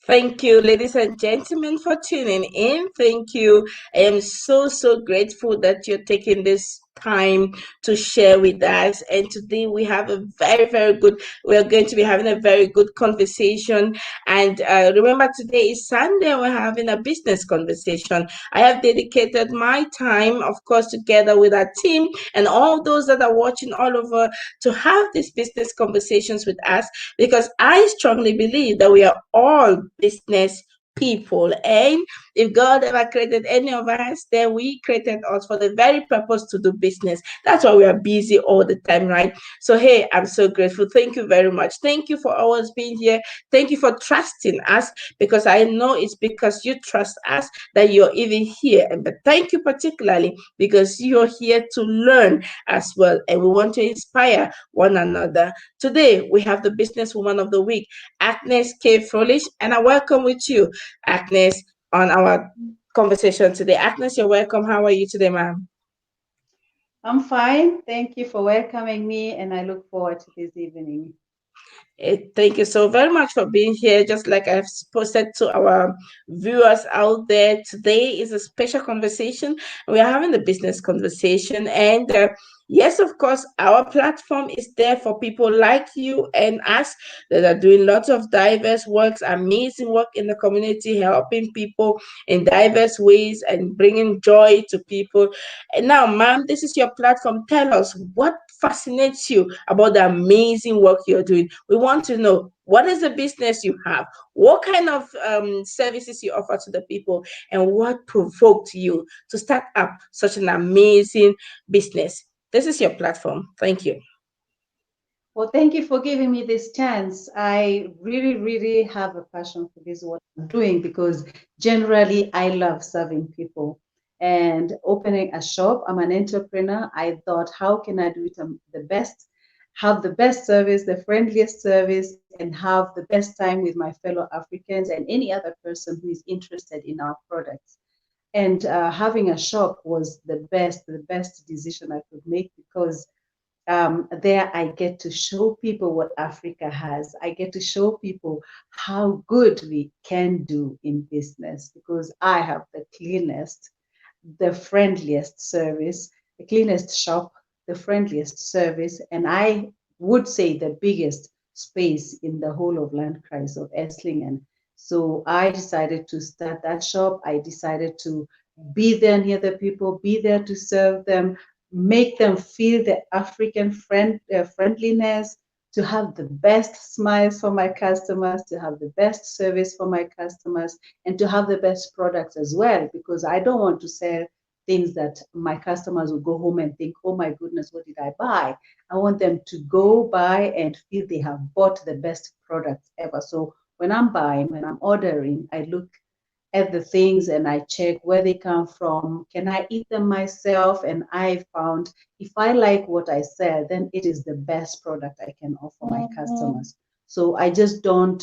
Thank you, ladies and gentlemen, for tuning in. Thank you. I am so grateful that you're taking this time to share with us. And today we have a very good, we're going to be having a very good conversation. And remember, today is Sunday, and we're having a business conversation. I have dedicated my time, of course, together with our team and all those that are watching all over to have these business conversations with us, because I strongly believe that we are all business people. And if God ever created any of us, then we created us for the very purpose to do business. That's why we are busy all the time, right? So, hey, I'm so grateful. Thank you very much. Thank you for always being here. Thank you for trusting us, because I know it's because you trust us that you're even here. But thank you particularly because you're here to learn as well. And we want to inspire one another. Today, we have the Businesswoman of the Week, Agnes K. Fröhlich, and I welcome with you, Agnes, on our conversation today. Agnes, you're welcome. How are you today, ma'am? I'm fine. Thank you for welcoming me, and I look forward to this evening. Thank you so very much for being here. Just like I've posted to our viewers out there, today is a special conversation. We are having a business conversation, and yes, of course, our platform is there for people like you and us that are doing lots of diverse works, amazing work in the community, helping people in diverse ways and bringing joy to people. And now, ma'am, this is your platform. Tell us what fascinates you about the amazing work you're doing. We want to know, what is the business you have, what kind of services you offer to the people, and what provoked you to start up such an amazing business. This is your platform. Thank you. Well, thank you for giving me this chance. I really have a passion for this, what I'm doing, because generally I love serving people and opening a shop. I'm an entrepreneur. I thought, how can I do it the best, have the best service, the friendliest service, and have the best time with my fellow Africans and any other person who is interested in our products. And having a shop was the best decision I could make, because there I get to show people what Africa has. I get to show people how good we can do in business, because I have the cleanest, the friendliest service, the cleanest shop, the friendliest service, and I would say the biggest space in the whole of Landkreis of Esslingen. So I decided to start that shop. I decided to be there near the people, be there to serve them, make them feel the African friendliness, to have the best smiles for my customers, to have the best service for my customers, and to have the best products as well, because I don't want to sell things that my customers will go home and think, oh my goodness, what did I buy? I want them to go buy and feel they have bought the best products ever. So when I'm buying, when I'm ordering, I look at the things and I check where they come from. Can I eat them myself? And I found if I like what I sell, then it is the best product I can offer my customers. So I just don't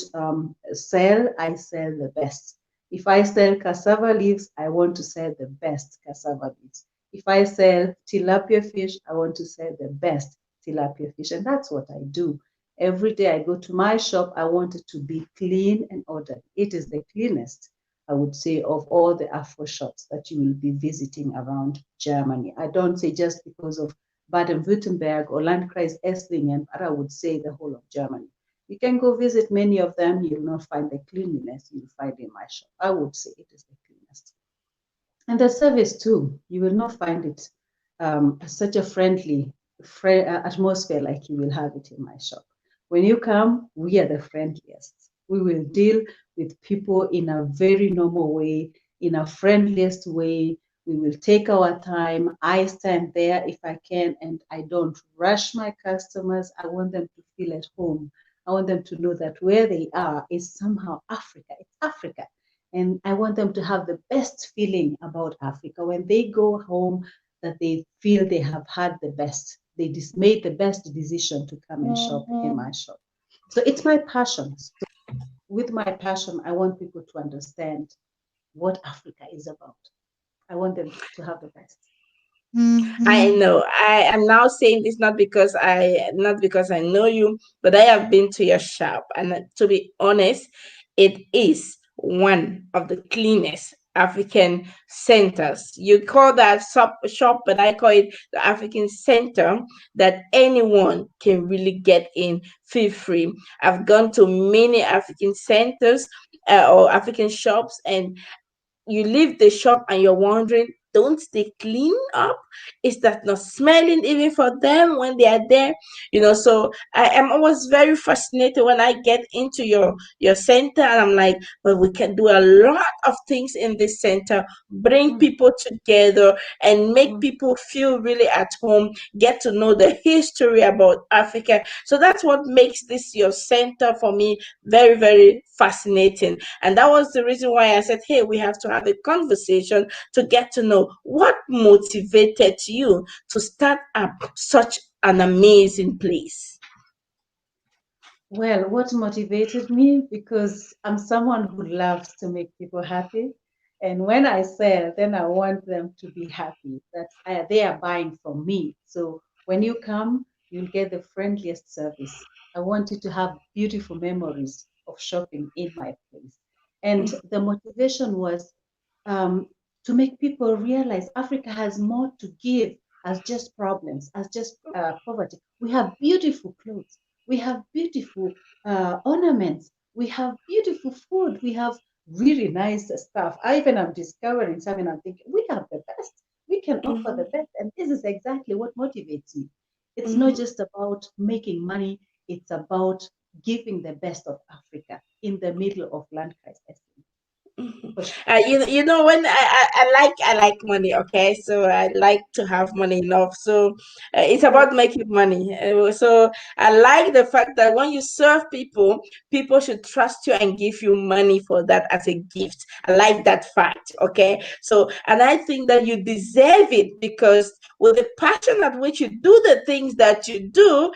sell, I sell the best. If I sell cassava leaves, I want to sell the best cassava leaves. If I sell tilapia fish, I want to sell the best tilapia fish. And that's what I do. Every day I go to my shop, I want it to be clean and ordered. It is the cleanest, I would say, of all the Afro shops that you will be visiting around Germany. I don't say just because of Baden-Württemberg or Landkreis Esslingen, but I would say the whole of Germany. You can go visit many of them, you will not find the cleanliness you will find in my shop. I would say it is the cleanest. And the service too, you will not find it such a friendly atmosphere like you will have it in my shop. When you come, we are the friendliest. We will deal with people in a very normal way, in a friendliest way. We will take our time. I stand there if I can, and I don't rush my customers. I want them to feel at home. I want them to know that where they are is somehow Africa. It's Africa. And I want them to have the best feeling about Africa. When they go home, that they feel they have had the best. They just made the best decision to come and shop in my shop. So it's my passion. So with my passion, I want people to understand what Africa is about. I want them to have the best. I know. I am now saying this not because I know you, but I have been to your shop, and to be honest, it is one of the cleanest African centers. You call that shop, but I call it the African center that anyone can really get in feel free. I've gone to many African centers or African shops, and you leave the shop and you're wondering, don't they clean up? Is that not smelling even for them when they are there? So I am always very fascinated when I get into your center, and I'm like, well, we can do a lot of things in this center, bring Mm, people together and make mm. people feel really at home, get to know the history about Africa. So that's what makes this your center for me very, very fascinating. And that was the reason why I said, hey, we have to have a conversation to get to know what motivated you to start up such an amazing place. Well, what motivated me? Because I'm someone who loves to make people happy. And when I sell, then I want them to be happy that they are buying from me. So when you come, you'll get the friendliest service. I want you to have beautiful memories of shopping in my place. And the motivation was um, to make people realize Africa has more to give as just problems, as just poverty. We have beautiful clothes. We have beautiful ornaments. We have beautiful food. We have really nice stuff. I even am discovering something. I'm thinking we have the best. We can offer the Mhm, best, and this is exactly what motivates me. It's not mhm. just about making money. It's about giving the best of Africa in the middle of Landkreis Essen. Mhm. For sure. You know when I like money, okay, so I like to have money enough, so it's So about making money. So I like the fact that when you serve people, people should trust you and give you money for that as a gift. I like that fact, okay. So, and I think that you deserve it, because with the passion at which you do the things that you do,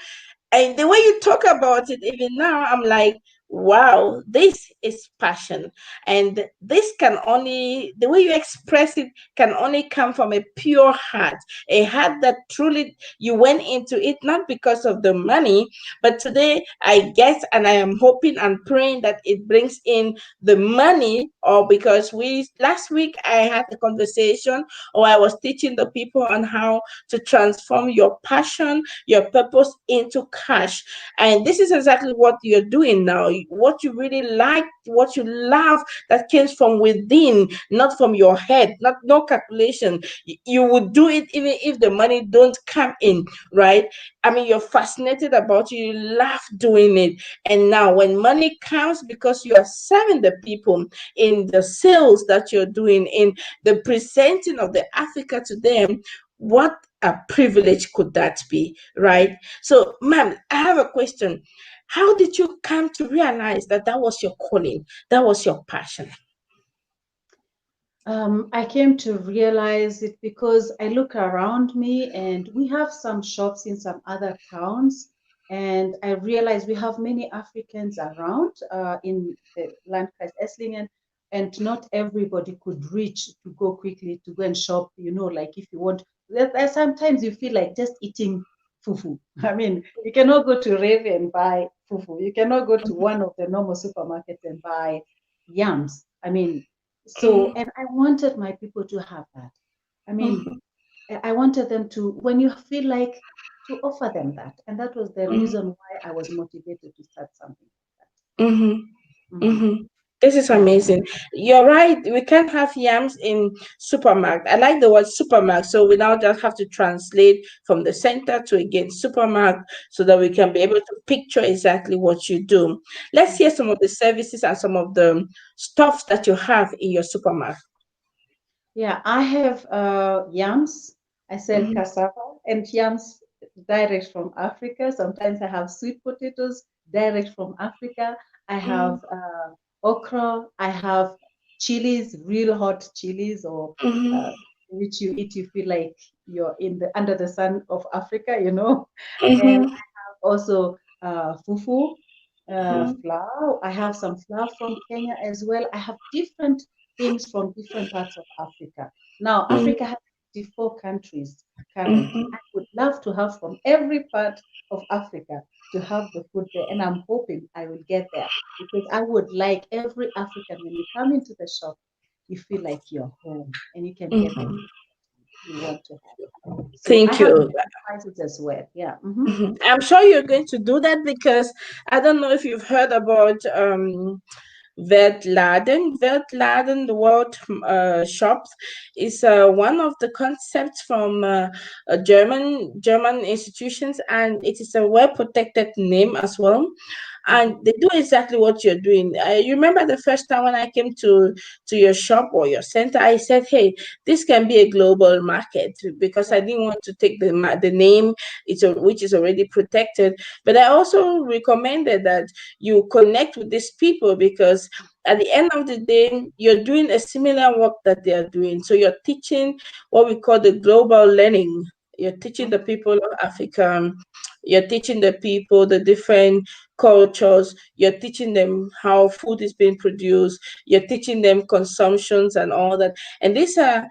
and the way you talk about it, even now, I'm like, wow, this is passion. And this can only, the way you express it, can only come from a pure heart, a heart that truly you went into it, not because of the money, but today I guess, and I am hoping and praying that it brings in the money, or because last week I had a conversation, or I was teaching the people on how to transform your passion, your purpose into cash. And this is exactly what you're doing now. What you really like, what you love, that came from within, not from your head, not no calculation. You would do it even if the money don't come in, right? I mean, you're fascinated about it, you love doing it. And now when money comes, because you are serving the people in the sales that you're doing, in the presenting of the Africa to them, what a privilege could that be, right? So, ma'am, I have a question. How did you come to realize that that was your calling, that was your passion? I came to realize it because I look around me and we have some shops in some other towns. And I realize we have many Africans around in the Landkreis Esslingen, and not everybody could reach to go quickly to go and shop. Like if you want, sometimes you feel like just eating fufu. I mean, you cannot go to Rewe and buy fufu. You cannot go to one of the normal supermarkets and buy yams. I mean, so, Mhm, and I wanted my people to have that. I mean, mhm, I wanted them to, when you feel like, to offer them that. And that was the mhm, reason why I was motivated to start something like mhm, that. mhm. This is Yeah. amazing. You're right. We can't have yams in supermarket. I like the word supermarket. So we now just have to translate from the center to again supermarket, so that we can be able to picture exactly what you do. Let's hear Mhm. some of the services and some of the stuff that you have in your supermarket. Yeah, I have yams. I sell Mhm, cassava and yams direct from Africa. Sometimes I have sweet potatoes direct from Africa. I mhm, have okra. I have chilies, real hot chilies, or mhm, uh, which you eat, you feel like you're in the under the sun of Africa. And mhm, I have also fufu, mhm, flour. I have some flour from Kenya as well. I have different things from different parts of Africa. Now, mhm, Africa has 54 countries currently. Mhm. I would love to have from every part of Africa to have the food there. And I'm hoping I will get there because I would like every African, when you come into the shop, you feel like you're home and you can get the Mhm. food you want to have. So I Thank have you. spices as well. Yeah. Mm-hmm. Mhm. I'm sure you're going to do that because I don't know if you've heard about Weltladen. Weltladen, the world shops, is one of the concepts from German institutions, and it is a well protected name as well. And Mm-hmm. they do exactly what you're doing. You remember the first time when I came to your shop or your center, I said, "Hey, this can be a global market," because I Yeah. didn't want to take the name, which is already protected. But I also recommended that you connect with these people because at the end of the day, you're doing a similar work that they are doing. So you're teaching what we call the global learning. You're teaching the Mm-hmm. people of Africa, you're teaching the people the different cultures, you're teaching them how food is being produced, you're teaching them consumptions and all that. And these are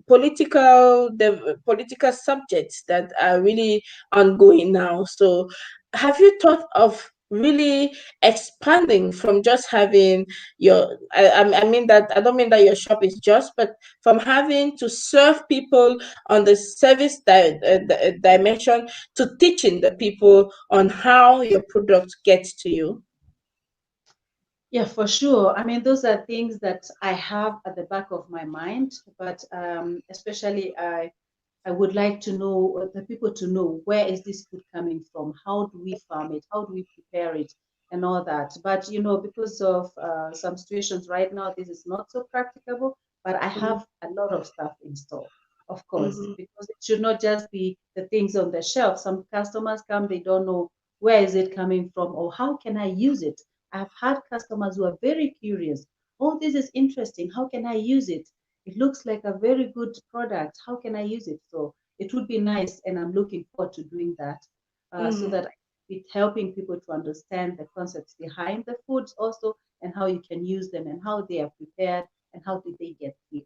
political subjects that are really ongoing now. So have you thought of really expanding from just having I mean that I don't mean that your shop is just, but from having to serve people on the service dimension to teaching the people on how your product gets to you? Yeah, for sure. I mean, those are things that I have at the back of my mind, but especially I would like to know the people to know where is this food coming from? How do we farm it? How do we prepare it? And all that. But because of some situations right now, this is not so practicable. But I Mhm, have a lot of stuff in store, of course, mhm, because it should not just be the things on the shelf. Some customers come, they don't know where is it coming from or how can I use it. I've had customers who are very curious. Oh, this is interesting. How can I use it? It looks like a very good product. How can I use it? So it would be nice, and I'm looking forward to doing that so mhm. that it's helping people to understand the concepts behind the foods also and how you can use them and how they are prepared and how did they get here.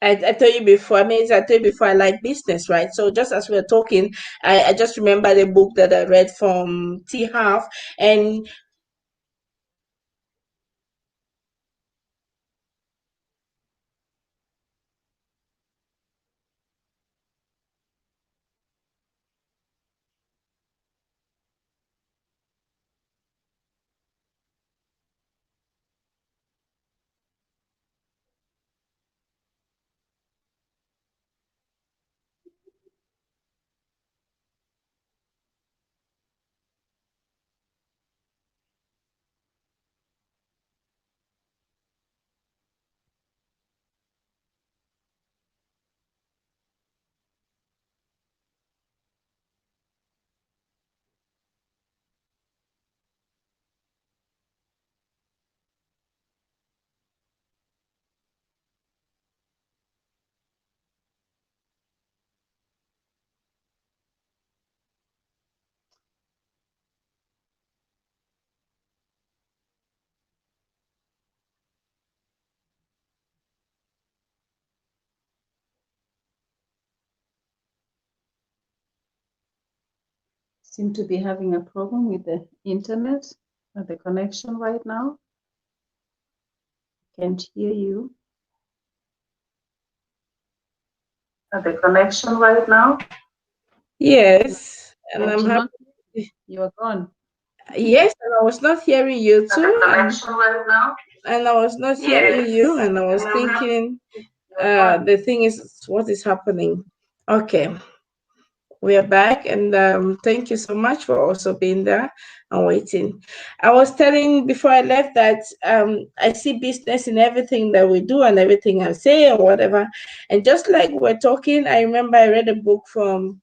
I told you before, I mean, I told you before, I like business, right? So just as we are talking, I just remember the book that I read from T. Half, and Seem to be having a problem with the internet or the connection right now. Can't hear you. The connection right now. yes, and I I'm happy. cannot. You're gone. Yes, and I was not hearing you The too, connection right now. and I was not hearing you, Yes. and I was Mhm. thinking, You're gone. the thing is, what is happening? Okay, we are back, and thank you so much for also being there and waiting. I was telling before I left that I see business in everything that we do and everything I say or whatever. And just like we're talking, I remember I read a book from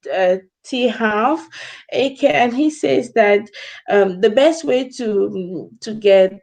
T. Half, AK, and he says that the best way to get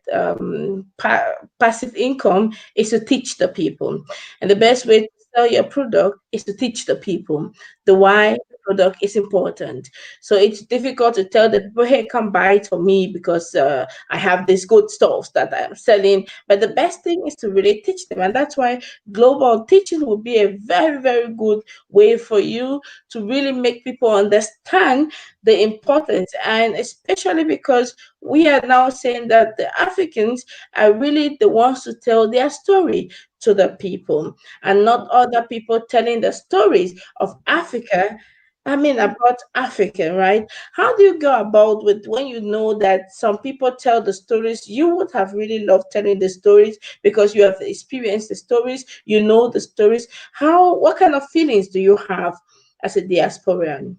passive income is to teach the people, and the best way to sell your product is to teach the people the why, the product is important. So it's difficult to tell the people, hey, come buy it for me because I have this good stuff that I'm selling. But the best thing is to really teach them. And that's why global teaching will be a very, very good way for you to really make people understand the importance. And especially because we are now saying that the Africans are really the ones to tell their story to the people and not other people telling the stories of Africa. I mean, about Africa, right? How do you go about with when you know that some people tell the stories? You would have really loved telling the stories because you have experienced the stories, you know the stories. What kind of feelings do you have as a diasporan?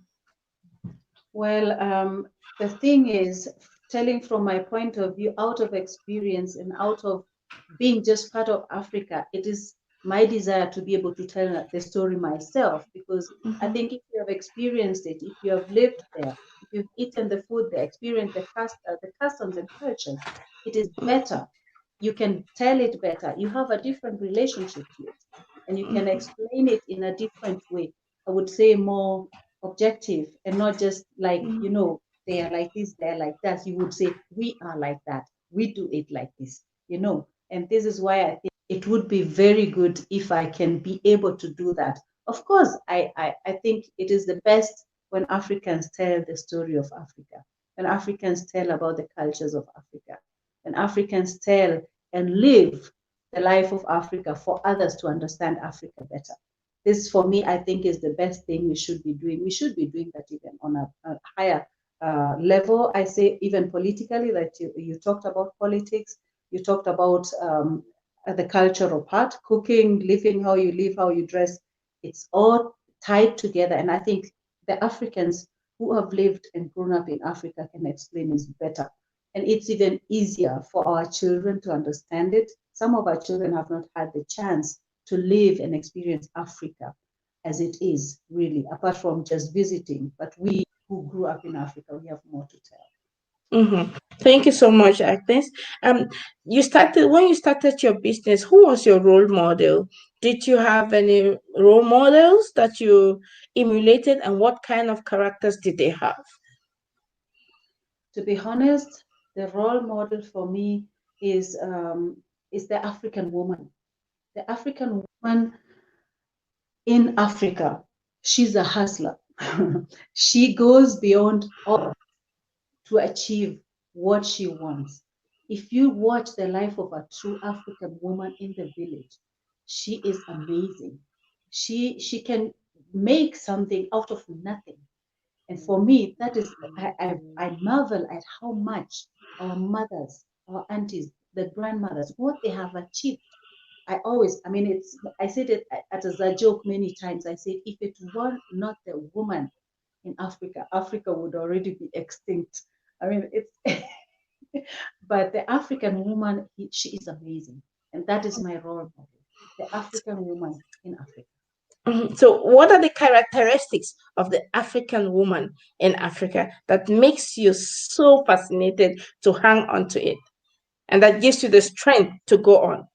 Well, the thing is, telling from my point of view, out of experience and out of being just part of Africa, it is my desire to be able to tell the story myself because I think if you have experienced it, if you have lived there, if you've eaten the food there, experienced the customs and cultures, it is better. You can tell it better. You have a different relationship to it, and you can explain it in a different way. I would say more objective and not just like, they are like this, they're like that. You would say, we are like that. We do it like this. And this is why I think it would be very good if I can be able to do that. Of course, I think it is the best when Africans tell the story of Africa, when Africans tell about the cultures of Africa, when Africans tell and live the life of Africa for others to understand Africa better. This, for me, I think is the best thing we should be doing. We should be doing that even on a higher level. I say even politically, that you talked about politics, you talked about the cultural part, cooking, living, how you live, how you dress. It's all tied together. And I think the Africans who have lived and grown up in Africa can explain this better. And it's even easier for our children to understand it. Some of our children have not had the chance to live and experience Africa as it is, really, apart from just visiting. But we who grew up in Africa, we have more to tell. Thank you so much, Agnes. You started when you started your business. Who was your role model? Did you have any role models that you emulated, and what kind of characters did they have? To be honest, the role model for me is the African woman. The African woman in Africa, she's a hustler. She goes beyond all to achieve what she wants. If you watch the life of a true African woman in the village, she is amazing. She can make something out of nothing. And for me, that is, I marvel at how much our mothers, our aunties, the grandmothers, what they have achieved. I mean, I said it as a joke many times. I said, if it were not the woman in Africa, Africa would already be extinct. I mean, it's, but the African woman, she is amazing. And that is my role model, the African woman in Africa. So, what are the characteristics of the African woman in Africa that makes you so fascinated to hang on to it, and that gives you the strength to go on?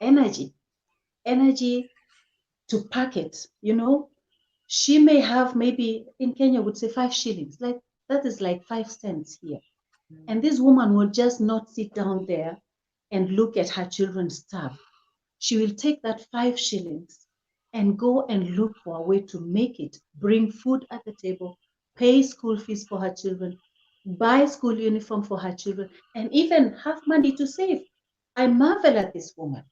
Energy, energy to pack it. She may have, maybe in Kenya would say 5 shillings, like that is like 5 cents here. And this woman will just not sit down there and look at her children starve. She will take that 5 shillings and go and look for a way to make it, bring food at the table, pay school fees for her children, buy school uniform for her children, and even have money to save. I marvel at this woman.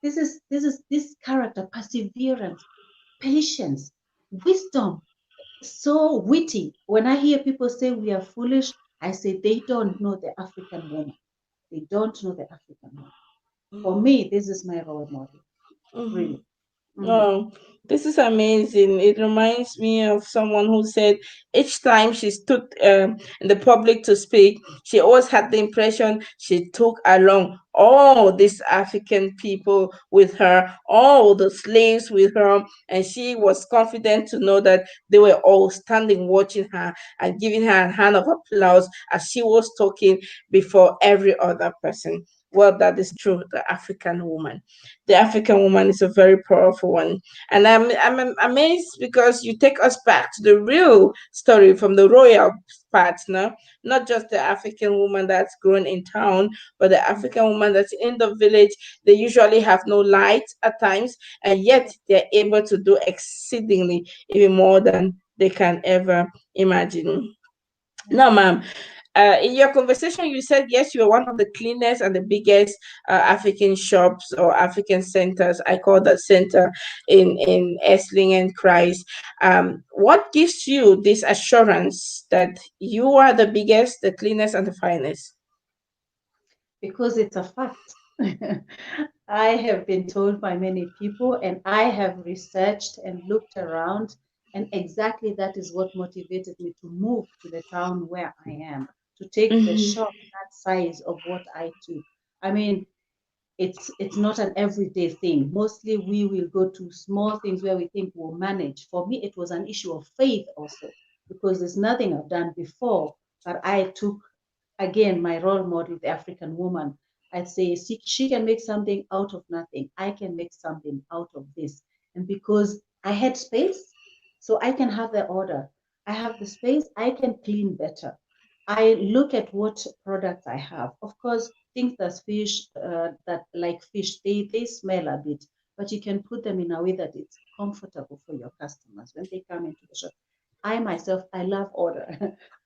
This character, perseverance, patience, wisdom, so witty. When I hear people say we are foolish, I say they don't know the African woman. They don't know the African woman. For me, this is my role model, Mhm. really. Mhm. Oh, this is amazing. It reminds me of someone who said each time she stood in the public to speak, she always had the impression she took along all these African people with her, all the slaves with her, and she was confident to know that they were all standing watching her and giving her a hand of applause as she was talking before every other person. Well, that is true. The African woman, the African woman is a very powerful one, and I'm amazed because you take us back to the real story from the royal part, no, not just the African woman that's grown in town, but the African woman that's in the village. They usually have no light at times, and yet they're able to do exceedingly even more than they can ever imagine. Yeah. No, ma'am. In your conversation, you said yes, you are one of the cleanest and the biggest African shops or African centers. I call that center in Esslingen, Christ. What gives you this assurance that you are the biggest, the cleanest, and the finest? Because it's a fact. I have been told by many people, and I have researched and looked around, and exactly that is what motivated me to move to the town where I am, to take the Mhm, shop that size of what I took. I mean, it's not an everyday thing. Mostly we will go to small things where we think we'll manage. For me, it was an issue of faith also, because there's nothing I've done before, but I took again my role model, the African woman. I'd say she can make something out of nothing. I can make something out of this. And because I had space, so I can have the order. I have the space, I can clean better. I look at what products I have. Of course, things that like fish, they smell a bit, but you can put them in a way that it's comfortable for your customers when they come into the shop. I myself, I love order.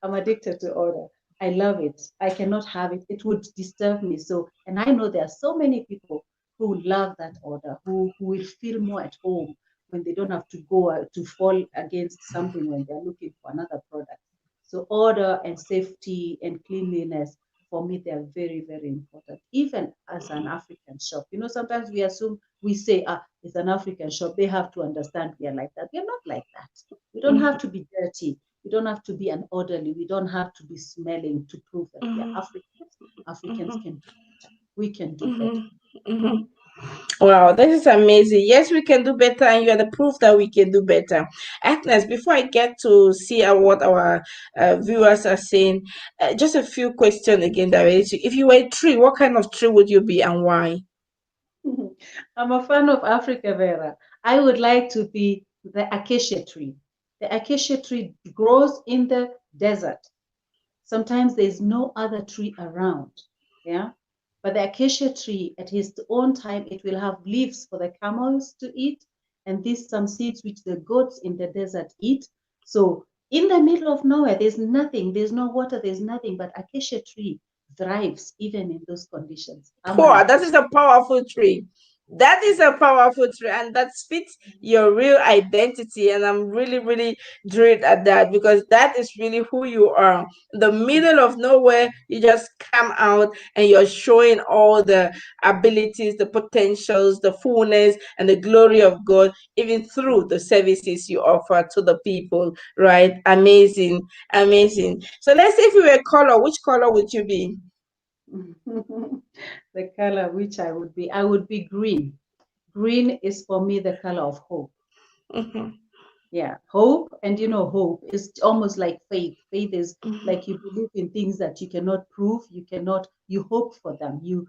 I'm addicted to order. I love it. I cannot have it. It would disturb me. So, and I know there are so many people who love that order, who will feel more at home when they don't have to go to fall against something when they're looking for another product. So order and safety and cleanliness, for me, they are very, very important. Even as an African shop, sometimes we assume, we say, it's an African shop. They have to understand we are like that. We are not like that. We don't have mhm, to be dirty. We don't have to be an orderly. We don't have to be smelling to prove that we are mhm, Africans. Africans mhm, can do better. We can do better. mhm, mhm. Wow, this is amazing. Yes, we can do better, and you are the proof that we can do better. Agnes, before I get to see what our viewers are saying, just a few questions again that related to if you were a tree, what kind of tree would you be and why? I'm a fan of Africa, Vera. I would like to be the acacia tree. The acacia tree grows in the desert. Sometimes there's no other tree around. Yeah. But the acacia tree, at its own time, it will have leaves for the camels to eat, and these some seeds which the goats in the desert eat. So in the middle of nowhere, there's nothing, there's no water, there's nothing, but acacia tree thrives even in those conditions. I'm an Poor, that is acacia. a powerful tree. That is a powerful tree, and that fits your real identity. And I'm really, really thrilled at that because that is really who you are. In the middle of nowhere, you just come out and you're showing all the abilities, the potentials, the fullness, and the glory of God, even through the services you offer to the people, right? Amazing, amazing. So let's say if you were a color, which color would you be? The color which I would be green. Green is for me the color of hope. Mhm, Yeah, hope. And hope is almost like faith. Faith is mhm, like you believe in things that you cannot prove, you hope for them. You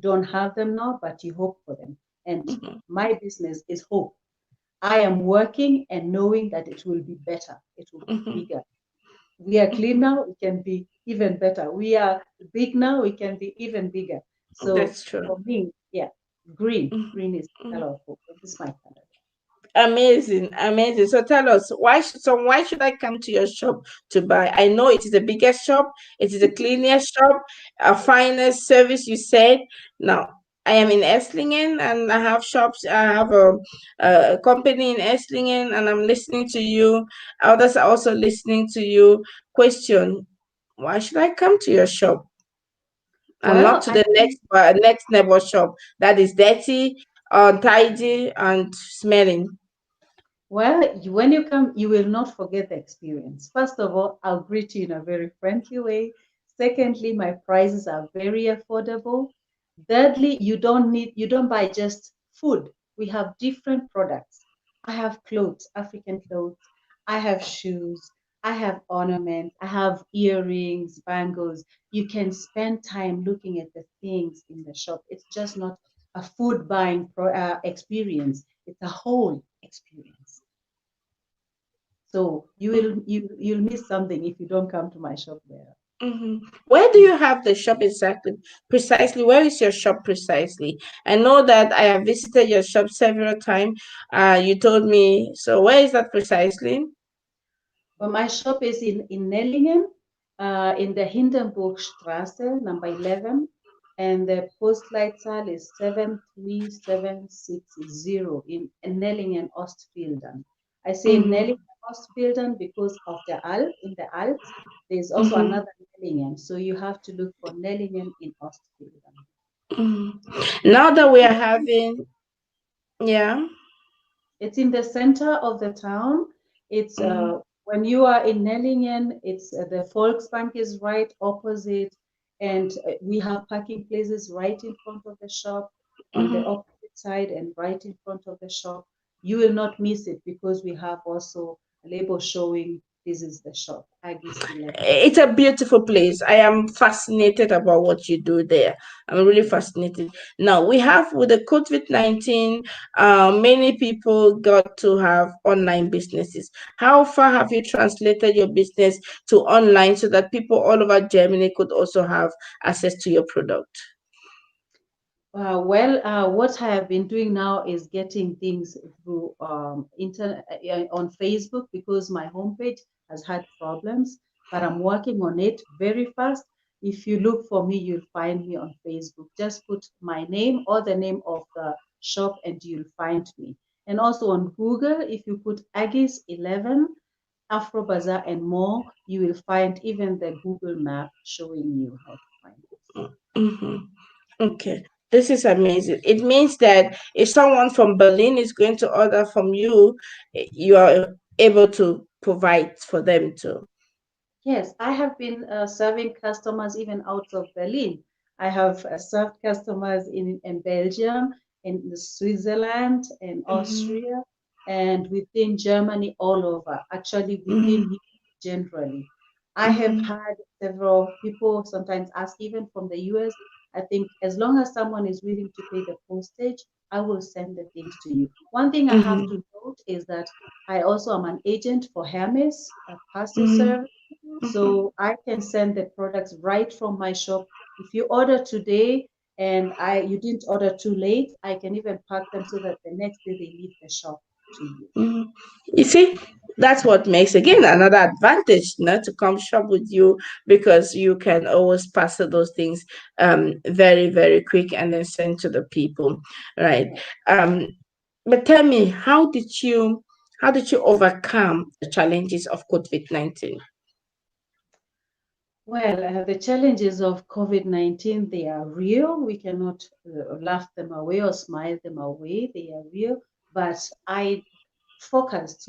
don't have them now, but you hope for them. And mhm, my business is hope. I am working and knowing that it will be better, it will be mhm, bigger. We are clean mhm. now, it can be even better. We are big now, it can be even bigger. So That's true. for me, yeah, green. Mhm, Green is the mhm. color of hope. This is my color. Amazing, amazing. So tell us why should I come to your shop to buy? I know it is the biggest shop, it is the cleanest shop, a finest service you said. Now I am in Esslingen and I have shops. I have a company in Esslingen and I'm listening to you. Others are also listening to you. Question: why should I come to your shop and not Well, to I the think next neighbor shop that is dirty, untidy, and smelling? Well, when you come, you will not forget the experience. First of all, I'll greet you in a very friendly way. Secondly, my prices are very affordable. Thirdly, you don't buy just food. We have different products. I have clothes, African clothes. I have shoes. I have ornaments, I have earrings, bangles. You can spend time looking at the things in the shop. It's just not a food buying experience, it's a whole experience. So you'll miss something if you don't come to my shop there. Mm-hmm. Where do you have the shop exactly? Precisely, where is your shop precisely? I know that I have visited your shop several times. You told me. So where is that precisely? Well, my shop is in Nellingen, in the Hindenburgstraße, number 11, and the Postleitzahl is 73760 in Nellingen, Ostfildern. I say Mm-hmm. Nellingen, Ostfildern because of the Alp, in the Alps, there's also Mm-hmm. another Nellingen, so you have to look for Nellingen in Ostfildern. Mm-hmm. Now that we are having, yeah. It's in the center of the town. It's Mm-hmm. when you are in Nellingen, it's the Volksbank is right opposite, and we have parking places right in front of the shop on the Mm-hmm. opposite side and right in front of the shop. You will not miss it because we have also a label showing this is the shop, Agis 11. It's a beautiful place. I am fascinated about what you do there. I'm really fascinated. Now we have with the COVID-19, many people got to have online businesses. How far have you translated your business to online so that people all over Germany could also have access to your product? What I have been doing now is getting things through on Facebook because my homepage has had problems, but I'm working on it very fast. If you look for me, you'll find me on Facebook. Just put my name or the name of the shop and you'll find me. And also on Google, if you put Aggies 11, Afro Bazaar and more, you will find even the Google map showing you how to find us. Mhm. Okay, this is amazing. It means that if someone from Berlin is going to order from you, you are able to provide for them too. Yes, I have been serving customers even out of Berlin. I have served customers in Belgium, in Switzerland, in Mhm. Austria, and within Germany, all over, actually within Mhm. Europe generally. I have Mhm. had several people sometimes ask, even from the US, I think as long as someone is willing to pay the postage, I will send the things to you. One thing I have Mhm. to note is that I also am an agent for Hermes, a parcel Mhm. service. So I can send the products right from my shop. If you order today and I you didn't order too late, I can even pack them so that the next day they leave the shop to you. Mhm. You see, that's what makes again another advantage, not to come shop with you because you can always pass those things very, very quick and then send to the people. Right. Yeah. Um but tell me, how did you overcome the challenges of COVID-19? Well, the challenges of COVID-19, they are real. We cannot laugh them away or smile them away. They are real. But I focused.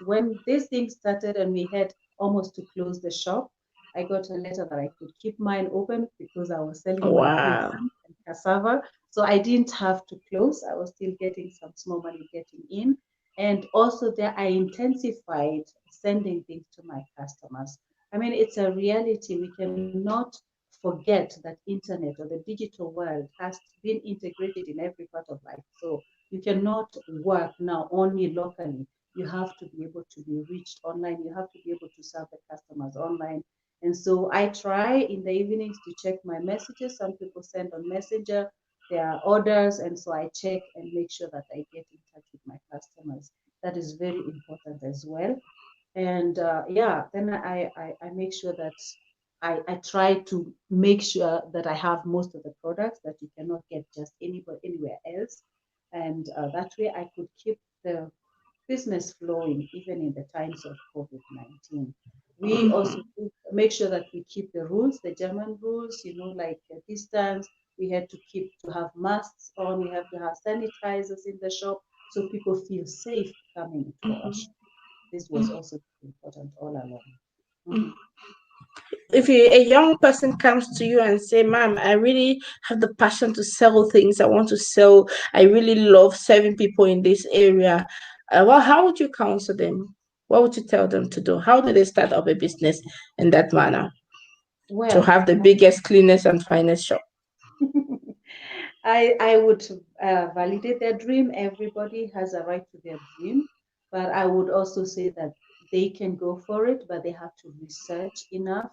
When this thing started and we had almost to close the shop, I got a letter that I could keep mine open because I was selling my fruit Wow. and cassava. So I didn't have to close. I was still getting some small money getting in. And also there I intensified sending things to my customers. I mean, it's a reality. We cannot forget that internet or the digital world has been integrated in every part of life. So you cannot work now only locally. You have to be able to be reached online. You have to be able to serve the customers online. And so I try in the evenings to check my messages. Some people send on Messenger their orders. And so I check and make sure that I get in touch with my customers. That is very important as well. And yeah, then I make sure that I try to make sure that I have most of the products that you cannot get just anywhere else. And that way I could keep the business flowing even in the times of COVID-19. We also Mhm. make sure that we keep the rules, the German rules, like distance. We had to keep to have masks on. We have to have sanitizers in the shop so people feel safe coming to our Mhm. shop. This was Mhm. also important all along. Mhm. Mhm. If a young person comes to you and say, "Ma'am, I really have the passion to sell things. I want to sell. I really love serving people in this area," well, how would you counsel them? what would you tell them to do? How do they start up a business in that manner to Well, have the biggest, cleanest, and finest shop? I would validate their dream. Everybody has a right to their dream, but I would also say that they can go for it, but they have to research enough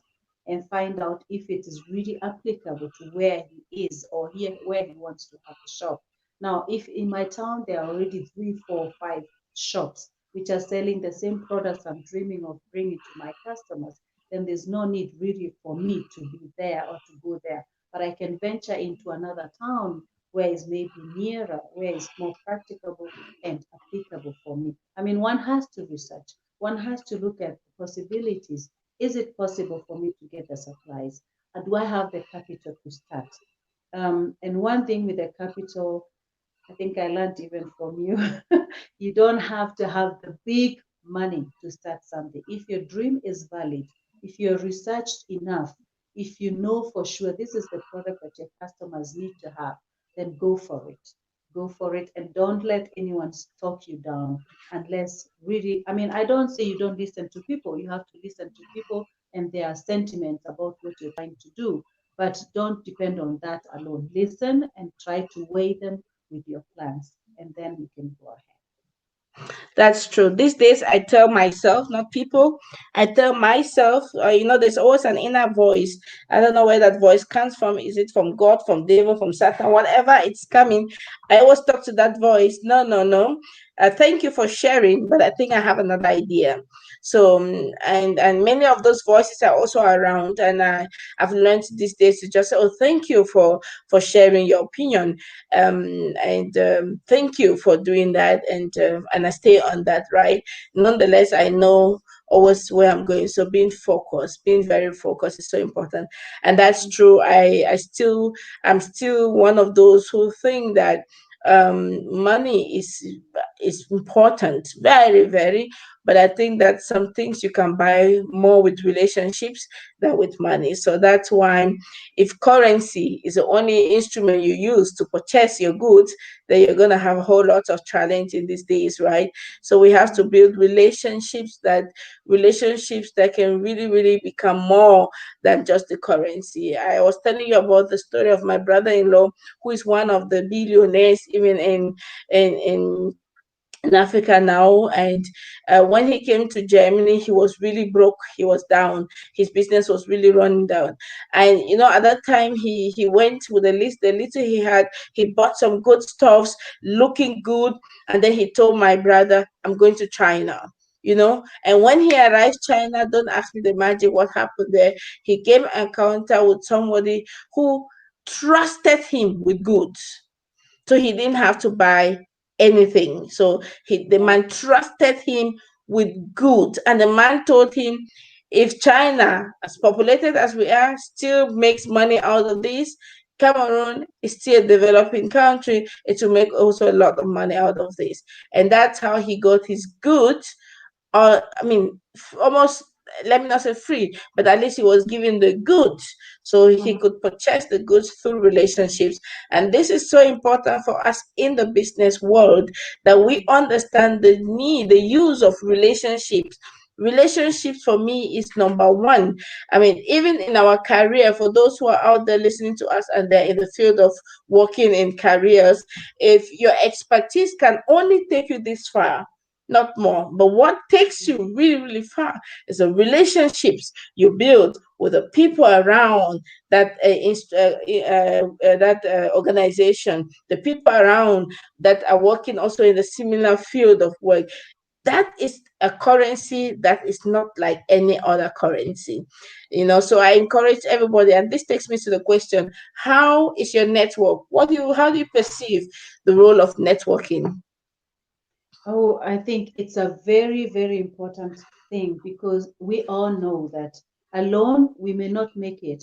and find out if it is really applicable to where he is or here where he wants to have the shop. Now, if in my town there are already three, four, five shops which are selling the same products I'm dreaming of bringing to my customers, then there's no need really for me to be there or to go there, but I can venture into another town where it's maybe nearer, where it's more practicable and applicable for me. I mean, one has to research, one has to look at the possibilities. Is it possible for me to get the supplies? Do I have the capital to start? And one thing with the capital, I think I learned even from you, you don't have to have the big money to start something. If your dream is valid, if you're researched enough, if you know for sure this is the product that your customers need to have, then go for it. Go for it and don't let anyone talk you down unless really, I mean, I don't say you don't listen to people. You have to listen to people and their sentiments about what you're trying to do, but don't depend on that alone. Listen and try to weigh them with your plans, and then you can go ahead. That's true. These days, I tell myself, not people, I tell myself, there's always an inner voice. I don't know where that voice comes from. Is it from God, from devil, from Satan, whatever it's coming? I always talk to that voice. No, no, no. Thank you for sharing, but I think I have another idea. So, and many of those voices are also around, and I've learned these days to just say, oh, thank you for sharing your opinion, and thank you for doing that, and I stay on that, right? Nonetheless, I know always where I'm going, so being focused, being very focused is so important. And that's true. I'm still one of those who think that money is important, very, very, but I think that some things you can buy more with relationships than with money. So that's why, if currency is the only instrument you use to purchase your goods, then you're going to have a whole lot of challenge in these days, right? So we have to build relationships that can really, really become more than just the currency. I was telling you about the story of my brother-in-law, who is one of the billionaires even in Africa now. And when he came to Germany, he was really broke. He was down. His business was really running down. And at that time, he went with the little he had. He bought some good stuffs, looking good, and then he told my brother, "I'm going to China." And when he arrived China, don't ask me the magic what happened there. He came encounter with somebody who trusted him with goods, so he didn't have to buy anything. So the Wow. man trusted him with goods, and the man told him, if China, as populated as we are, still makes money out of this, Cameroon is still a developing country, it will make also a lot of money out of this. And that's how he got his goods, I mean, almost, let me not say free, but at least he was given the goods, so he Mhm. could purchase the goods through relationships. And this is so important for us in the business world, that we understand the need, the use of relationships. Relationships for me is number one. I mean, even in our career, for those who are out there listening to us and they're in the field of working in careers, if your expertise can only take you this far, not more. But what takes you really, really far is the relationships you build with the people around that organization, the people around that are working also in a similar field of work. That is a currency that is not like any other currency. So I encourage everybody, and this takes me to the question: how is your network? How do you perceive the role of networking? Oh, I think it's a very, very important thing because we all know that alone we may not make it.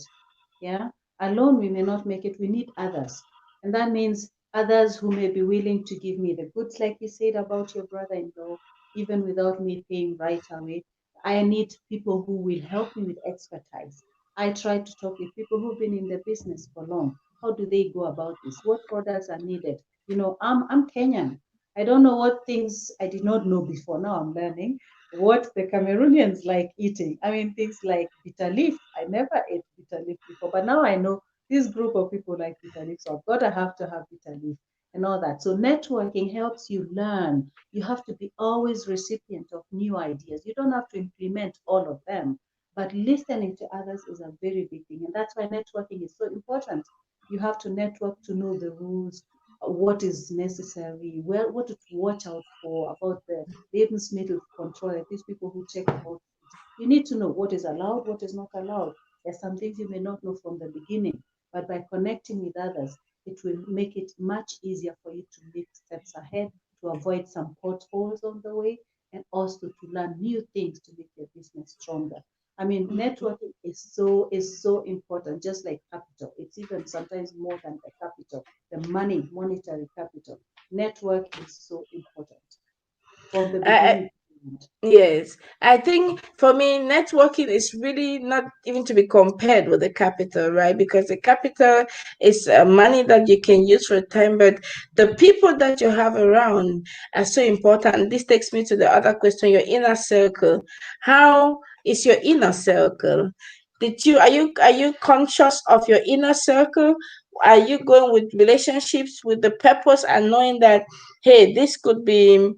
Yeah, alone we may not make it. We need others. And that means others who may be willing to give me the goods, like you said about your brother-in-law, even without me paying right away. I need people who will help me with expertise. I try to talk with people who've been in the business for long. How do they go about this? What products are needed? I'm Kenyan. I don't know what things I did not know before. Now I'm learning. what the Cameroonians like eating. I mean, things like bitter leaf. I never ate bitter leaf before, but now I know this group of people like bitter leaf, so I've got to have bitter leaf and all that. So networking helps you learn. You have to be always recipient of new ideas. You don't have to implement all of them, but listening to others is a very big thing, and that's why networking is so important. You have to network to know the rules, what is necessary, where what to watch out for about the Lebensmittelkontrolle, these people who check about food. You need to know what is allowed, what is not allowed. There's some things you may not know from the beginning, but by connecting with others, it will make it much easier for you to make steps ahead, to avoid some potholes on the way, and also to learn new things to make your business stronger. I mean, networking is so important, just like capital. It's even sometimes more than the capital, the money, monetary capital. Network is so important from the I, beginning to the end. Yes, I think for me, networking is really not even to be compared with the capital, right? Because the capital is money that you can use for a time, but the people that you have around are so important. This takes me to the other question, your inner circle. How is your inner circle? Are you conscious of your inner circle? Are you going with relationships with the purpose and knowing that, hey, this could be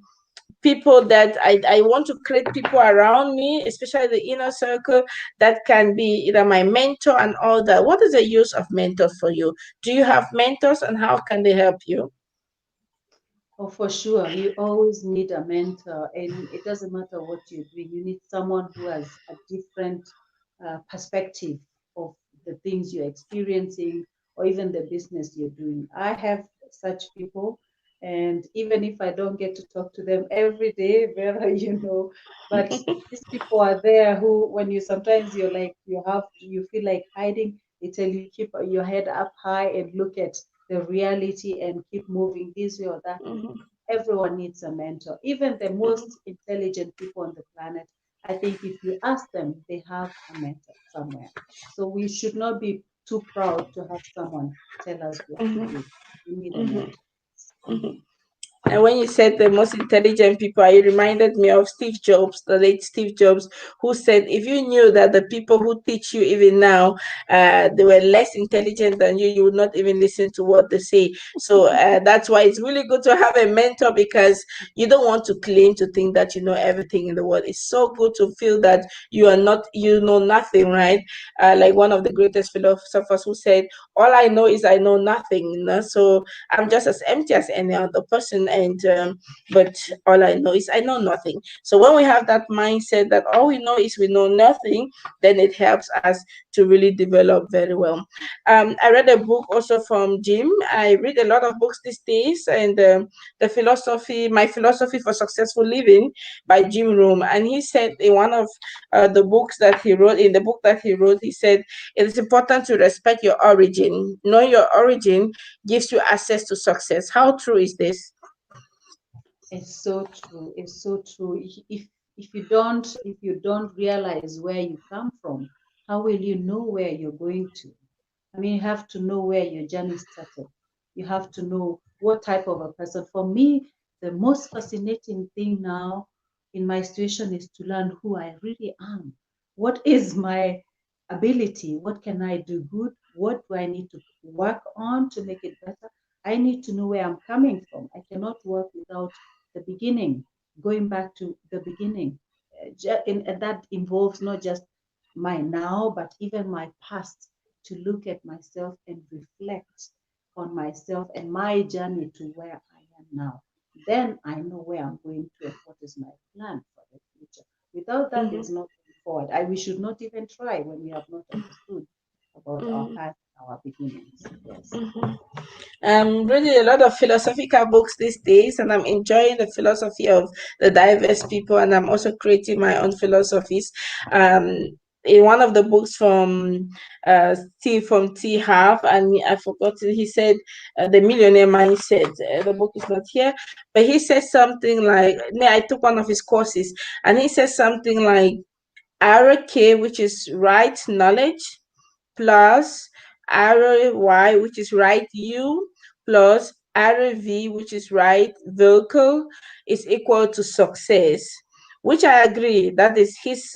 people that I want to create people around me, especially the inner circle, that can be either my mentor and all that. What is the use of mentors for you? Do you have mentors and how can they help you? Oh, for sure. You always need a mentor, and it doesn't matter what you're doing. You need someone who has a different perspective of the things you're experiencing or even the business you're doing. I have such people, and even if I don't get to talk to them every day, Vera, but these people are there who, when you sometimes you're like, you feel like hiding, they tell you keep your head up high and look at the reality and keep moving this way or that way. Mhm, Everyone needs a mentor. Even the mhm, most intelligent people on the planet, I think if you ask them, they have a mentor somewhere. So we should not be too proud to have someone tell us what to mhm, do. We need a mhm, mentor. mhm. And when you said the most intelligent people, it reminded me of Steve Jobs, the late Steve Jobs, who said, if you knew that the people who teach you even now, they were less intelligent than you would not even listen to what they say. So that's why it's really good to have a mentor, because you don't want to claim to think that you know everything in the world. It's so good to feel that you know nothing, right? Like one of the greatest philosophers who said, all I know is I know nothing. So I'm just as empty as any other person, and but all I know is I know nothing. So when we have that mindset that all we know is we know nothing, then it helps us to really develop very well. I read a book also from Jim. I read a lot of books these days, and my philosophy for successful living by Jim Rohn. And he said in one of the books that he wrote, in the book that he wrote, he said it is important to respect your origin. Knowing your origin gives you access to success. How true is this? It's so true. It's so true. If you don't realize where you come from, how will you know where you're going to? I mean, you have to know where your journey started. You have to know what type of a person. For me, the most fascinating thing now in my situation is to learn who I really am. What is my ability? What can I do good? What do I need to work on to make it better? I need to know where I'm coming from. I cannot work without the beginning, going back to the beginning. And that involves not just my now, but even my past, to look at myself and reflect on myself and my journey to where I am now. Then I know where I'm going to and what is my plan for the future. Without that, Mhm, there's no going forward. We should not even try when we have not understood about our mhm, past and our beginnings. Yes. mhm. I'm reading a lot of philosophical books these days, and I'm enjoying the philosophy of the diverse people, and I'm also creating my own philosophies. Um, in one of the books from T. Harv, and I forgot it, he said the millionaire mindset. The book is not here, but he said something like, no, I took one of his courses, and he said something like RK, which is right knowledge, plus RY, which is right U, plus RV, which is right vehicle, is equal to success. which I agree. That is his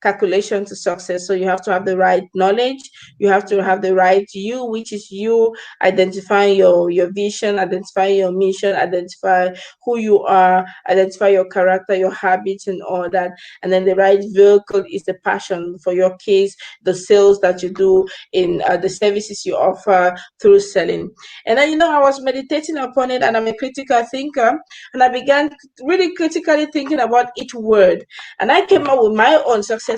calculation to success. So you have to have the right knowledge, you have to have the right you, which is you identifying your vision, identify your mission, identify who you are, identify your character, your habits, and all that. And then the right vehicle is the passion. For your case, the sales that you do in the services you offer through selling. And then, I was meditating upon it, and I'm a critical thinker, and I began really critically thinking about each word, and I came up with my own successful,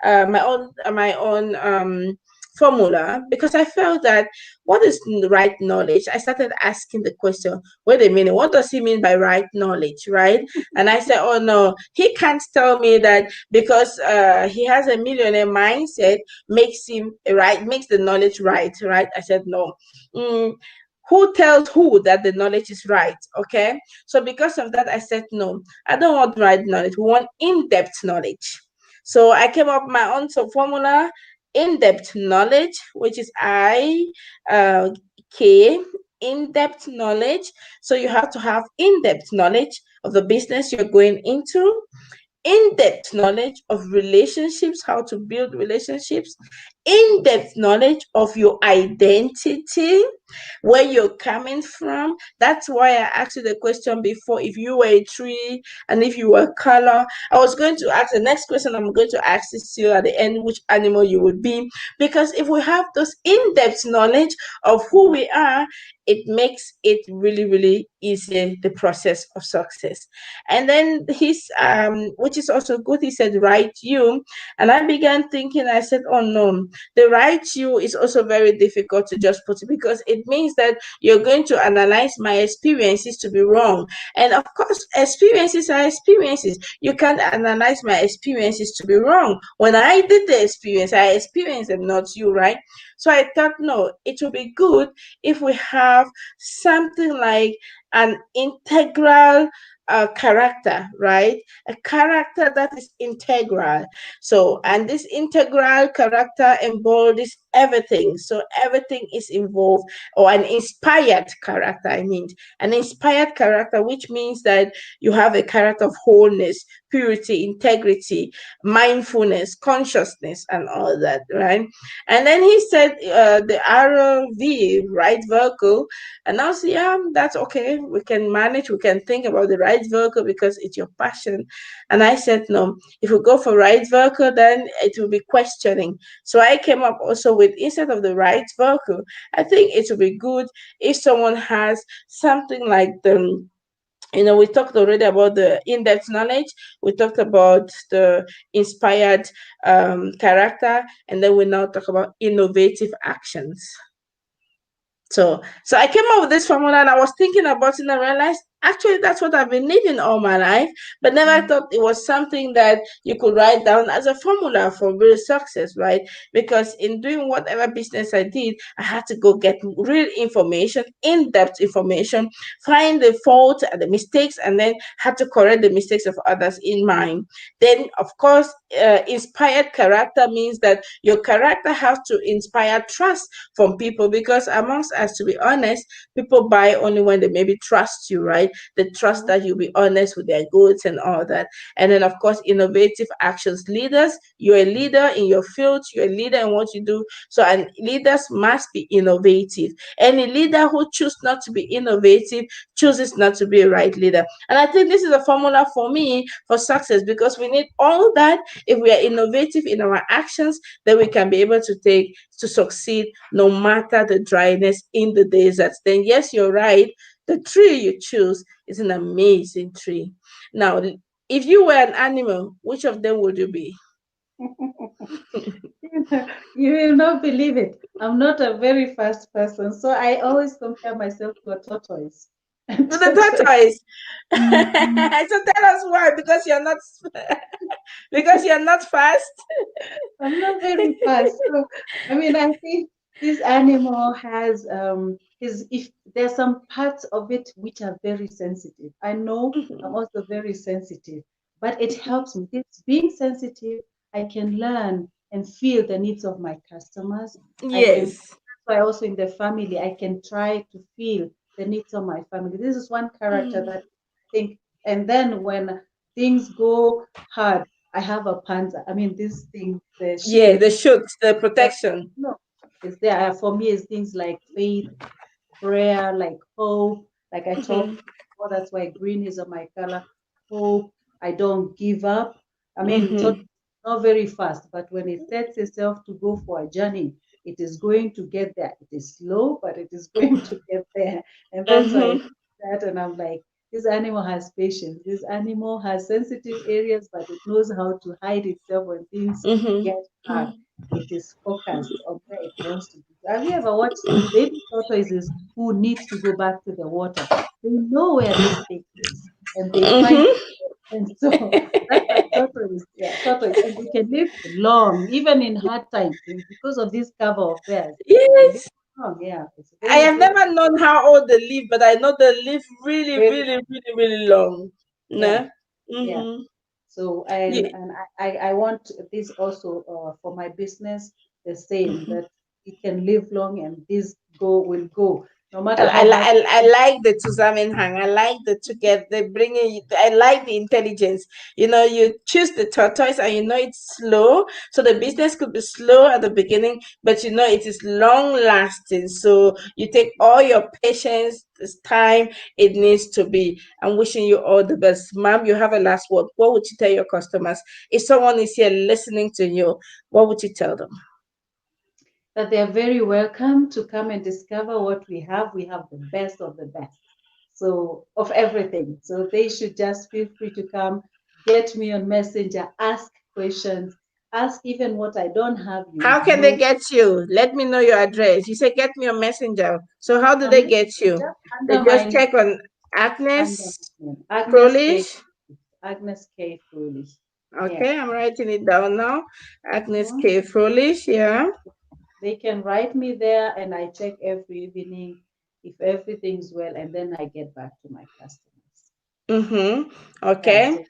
my own formula, because I felt that what is the right knowledge? I started asking the question, wait a minute, what does he mean by right knowledge, right? And I said, oh no, he can't tell me that because he has a millionaire mindset makes the knowledge right? I said no. Mm, who tells who that the knowledge is right? Okay. So because of that, I said no, I don't want right knowledge. We want in-depth knowledge. So I came up with my own formula: in-depth knowledge, which is uh, K, in-depth knowledge. So you have to have in-depth knowledge of the business you're going into, in-depth knowledge of relationships, how to build relationships, in-depth knowledge of your identity, where you're coming from. That's why I asked you the question before, if you were a tree and if you were a color. I was going to ask the next question, I'm going to ask this to you at the end, which animal you would be. Because if we have those in-depth knowledge of who we are, it makes it really, really easy, the process of success. And then which is also good, he said, write you. And I began thinking, I said, oh no, the right you is also very difficult to just put, because it means that you're going to analyze my experiences to be wrong. And of course, experiences are experiences. You can't analyze my experiences to be wrong. When I did the experience, I experienced them, not you, right? So I thought, no, it would be good if we have something like an integral character, right? A character that is integral. So, and this integral character embodies everything. So, everything is involved, or an inspired character, I mean, an inspired character, which means that you have a character of wholeness, purity, integrity, mindfulness, consciousness, and all that, right? And then he said the RV, right vehicle. And I said, yeah, that's okay. We can manage. We can think about the right vehicle because it's your passion. And I said, no, if we go for right vehicle, then it will be questioning. So I came up also with, instead of the right vehicle, I think it would be good if someone has something like we talked already about the in-depth knowledge, we talked about the inspired character, and then we now talk about innovative actions. So I came up with this formula, and I was thinking about it, and I realized actually that's what I've been needing all my life, but never thought it was something that you could write down as a formula for real success, right? Because in doing whatever business I did, I had to go get real information, in-depth information, find the fault and the mistakes, and then had to correct the mistakes of others in mine. Then, of course, inspired character means that your character has to inspire trust from people, because amongst us, to be honest, people buy only when they maybe trust you, right? They trust that you'll be honest with their goods and all that. And then, of course, innovative actions. Leaders, you're a leader in your field, you're a leader in what you do. So, and leaders must be innovative. Any leader who chooses not to be innovative chooses not to be a right leader. And I think this is a formula for me for success, because we need all that. If we are innovative in our actions, then we can be able to succeed no matter the dryness in the deserts. Then, yes, you're right. The tree you choose is an amazing tree. Now, if you were an animal, which of them would you be? You will not believe it. I'm not a very fast person, so I always compare myself to a tortoise. And To the tortoise. tortoise. Mhm. So tell us why. Because you're not because you're not fast. I'm not very fast. So, I mean, I think this animal has is if there's some parts of it which are very sensitive. I know I'm Mhm. also very sensitive, but it helps me. It's being sensitive, I can learn and feel the needs of my customers. I can, Yes. that's why also in the family, I can try to feel the needs of my family. This is one character Mm. that I think, and then when things go hard, I have a panzer. I mean, this thing, the Yeah, shield, the shoot, the that, protection. no, is there. For me, it's things like faith, prayer, like hope. Like I told Mm-hmm. you before, that's why green is on my color. Hope. I don't give up. I mean, Mm-hmm. not very fast, but when it sets itself to go for a journey, it is going to get there. It is slow, but it is going to get there. And that's why I Mm-hmm. see that, and I'm like, this animal has patience. This animal has sensitive areas, but it knows how to hide itself when things get hard. It is focused on where it wants to be. Have you ever watched baby tortoises who need to go back to the water? They know where this thing is and they find it. Mm-hmm. And so that's a tortoise, yeah, tortoise. And they can live long, even in hard times, because of this cover of theirs. They live Yes. long, yeah. It's I very have good. never known how old they live, but I know they live really, Very, really, really, really long. yeah, No? yeah. Mm-hmm. So Yeah. I want this also for my business the same, Mm-hmm. that it can live long and this will go no I, matter I, how li- hard. I like the Zusammenhang. I like the together. They bring in. I like the intelligence. You choose the tortoise, and it's slow. So the business could be slow at the beginning, but it is long lasting. So you take all your patience, this time it needs to be. I'm wishing you all the best, ma'am. You have a last word. What would you tell your customers if someone is here listening to you? What would you tell them? That they are very welcome to come and discover what we have. We have the best of the best. So, of everything. So, they should just feel free to come, get me on Messenger, ask questions, ask even what I don't have. You How would can they know. get you? Let me know your address. You say get me a messenger. So how do they get you? Just They under just my check on under Agnes my name, Agnes K. Fröhlich. Agnes K. Fröhlich. Yeah. Okay, I'm writing it down now. Agnes Mhm. K Fröhlich, yeah. They can write me there and I check every evening if everything's well, and then I get back to my customers. Mm-hmm. Yeah, Okay. so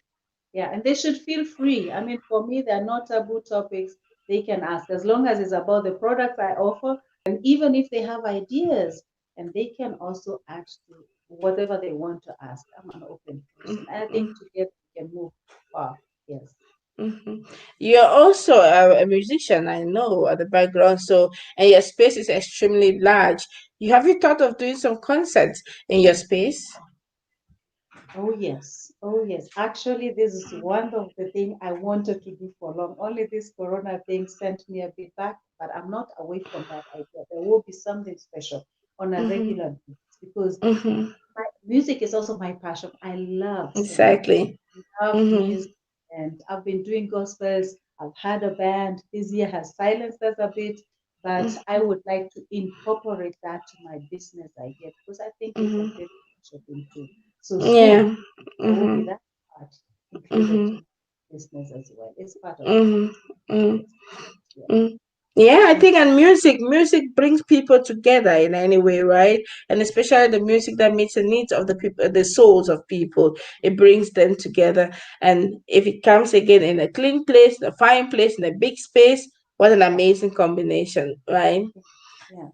yeah, and they should feel free. I mean, for me, they're not taboo topics. They can ask as long as it's about the products I offer, and even if they have ideas, and they can also ask to whatever they want to ask. I'm an open person. I Mm-hmm. think together we can move far. Yes. Mm-hmm. You're also a musician, I know, at the background. So, and your space is extremely large. Have you thought of doing some concerts in your space? Oh yes, oh yes. Actually, this is one of the things I wanted to do for long. Only this Corona thing sent me a bit back, but I'm not away from that idea. There will be something special on a Mm-hmm. regular basis because Mm-hmm. music is also my passion. I love singing. Exactly. I love Mm-hmm. music, and I've been doing gospels. I've had a band. This year has silenced us a bit, but I would like to incorporate that to my business idea because I think it's a Mm-hmm. very special thing too. So soon Yeah. there will be Mm-hmm. that part included Mm-hmm. to business as well. It's part of it. Mm-hmm. Mm-hmm. It's yeah. Mm. Yeah, I Mm. think and music brings people together in any way, right? And especially the music that meets the needs of the people, the souls of people. It brings them together. And if it comes again in a clean place, in a fine place, in a big space, what an amazing combination, right? Yeah.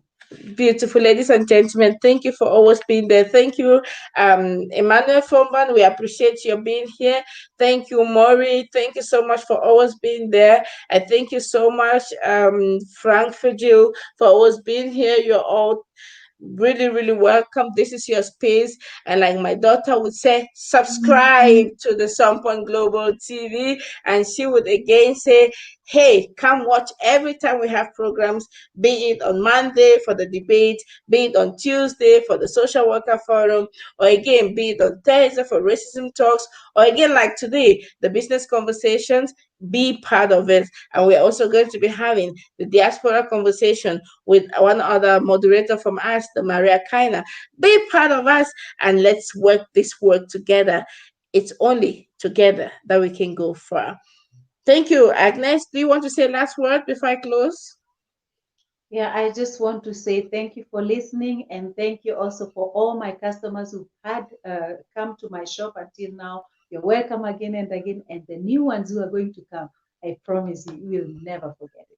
Beautiful ladies and gentlemen, thank you for always being there. Thank you, Emmanuel Fomban. We appreciate your being here. Thank you, Maury. Thank you so much for always being there. I thank you so much, Frank Fajil, for always being here. You're all really, really welcome. This is your space. And like my daughter would say, subscribe to the Sunpoint Global TV. And she would again say, hey, come watch every time we have programs, be it on Monday for the debate, be it on Tuesday for the social worker forum, or again, be it on Thursday for racism talks, or again, like today, the business conversations. Be part of it. And we're also going to be having the diaspora conversation with one other moderator from us, the Maria Kaina. Be part of us and let's work this work together. It's only together that we can go far. Thank you, Agnes. Do you want to say last word before I close? Yeah, I just want to say thank you for listening and thank you also for all my customers who had come to my shop until now. You're welcome again and again. And the new ones who are going to come, I promise you, you will never forget it.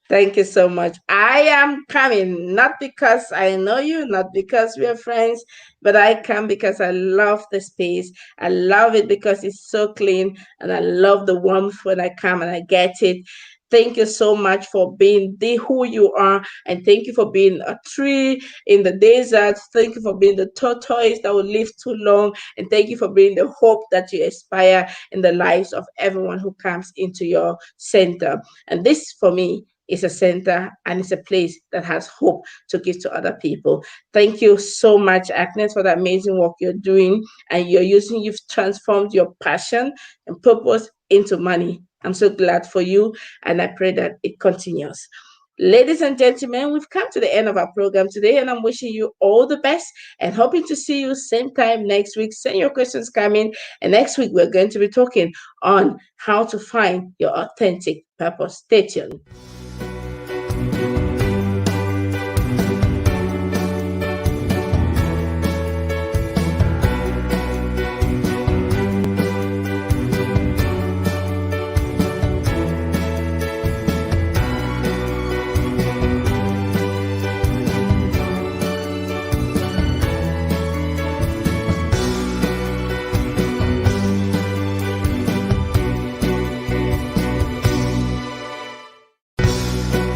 Thank you so much. I am coming, not because I know you, not because we are friends, but I come because I love the space. I love it because it's so clean, and I love the warmth when I come and I get it. Thank you so much for being the who you are, and thank you for being a tree in the desert. Thank you for being the tortoise that will live too long, and thank you for being the hope that you inspire in the lives of everyone who comes into your center. And this, for me, is a center and it's a place that has hope to give to other people. Thank you so much, Agnes, for the amazing work you're doing. And you've transformed your passion and purpose into money. I'm so glad for you, and I pray that it continues. Ladies and gentlemen, we've come to the end of our program today, and I'm wishing you all the best and hoping to see you same time next week. Send your questions coming, and next week we're going to be talking on how to find your authentic purpose. Stay tuned.